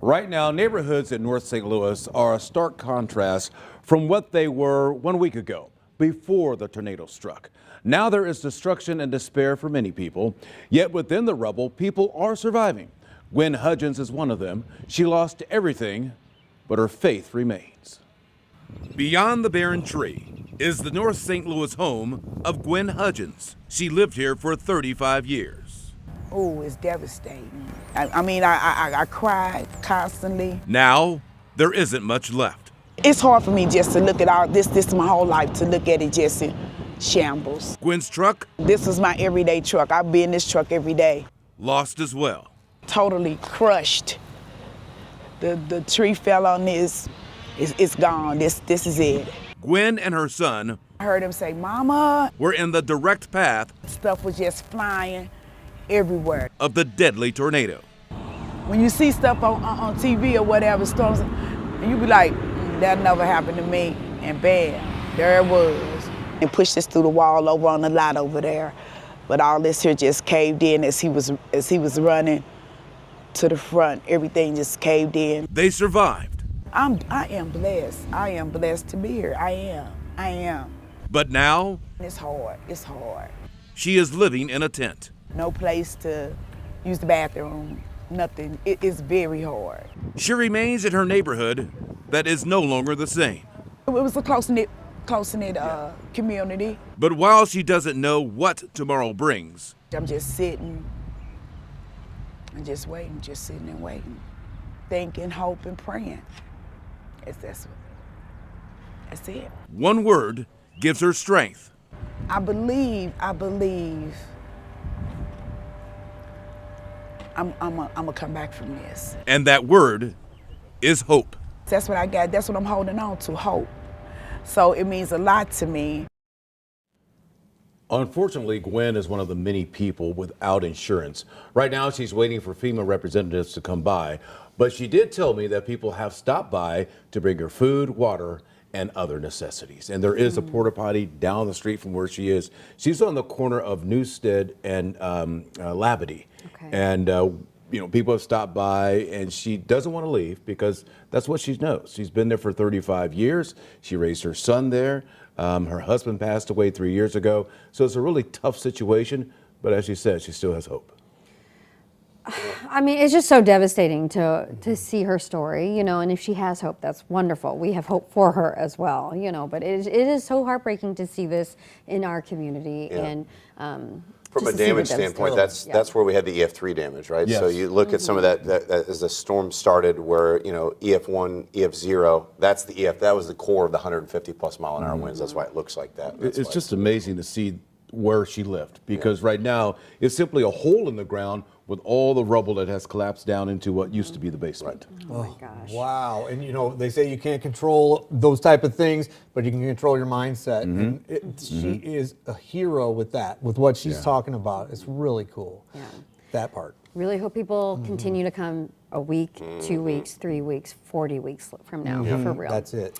Right now, neighborhoods in North St. Louis are a stark contrast from what they were 1 week ago, before the tornado struck. Now there is destruction and despair for many people, yet within the rubble, people are surviving. Gwen Hudgins is one of them. She lost everything, but her faith remains. Beyond the barren tree is the North St. Louis home of Gwen Hudgins. She lived here for 35 years. Oh, it's devastating. I cried constantly. Now, there isn't much left. It's hard for me just to look at all this my whole life, to look at it just in shambles. Gwen's truck? This is my everyday truck. I be in this truck every day. Lost as well. Totally crushed. The tree fell on this. It's gone. This is it. Gwen and her son, I heard him say, "Mama," were in the direct path. Stuff was just flying everywhere. Of the deadly tornado. When you see stuff on TV or whatever, storms, and you be like, that never happened to me, and bam, there it was. And pushed us through the wall over on the lot over there. But all this here just caved in as he was running to the front. Everything just caved in. They survived. I am blessed. I am blessed to be here. I am. But now? It's hard. It's hard. She is living in a tent. No place to use the bathroom, nothing. It is very hard. She remains in her neighborhood that is no longer the same. It was a close-knit community. But while she doesn't know what tomorrow brings, I'm just sitting and just waiting, just sitting and waiting, thinking, hoping, praying. That's it. One word gives her strength. I believe I'm gonna come back from this. And that word is hope. That's what I got. That's what I'm holding on to, hope. So it means a lot to me. Unfortunately, Gwen is one of the many people without insurance. Right now, she's waiting for FEMA representatives to come by. But she did tell me that people have stopped by to bring her food, water, and other necessities. And there is a porta potty down the street from where she is. She's on the corner of Newstead and Labadee. Okay. And people have stopped by, and she doesn't want to leave because that's what she knows. She's been there for 35 years. She raised her son there. Her husband passed away 3 years ago. So it's a really tough situation. But as she said, she still has hope. I mean, it's just so devastating to see her story, and if she has hope, that's wonderful. We have hope for her as well, but it is so heartbreaking to see this in our community. Yeah. And from a damage standpoint, that's where we had the EF3 damage, right? Yes. So you look at some of that as the storm started, where EF1, EF0, that's the EF. That was the core of the 150 plus mile an hour winds. That's why it looks like that. It's just amazing to see where she lived, because right now it's simply a hole in the ground with all the rubble that has collapsed down into what used to be the basement. Oh my gosh. Wow. And they say you can't control those type of things, but you can control your mindset. And she is a hero with that, with what she's talking about. It's really cool. Yeah. That part. Really hope people continue to come a week, 2 weeks, 3 weeks, 40 weeks from now, for real. That's it.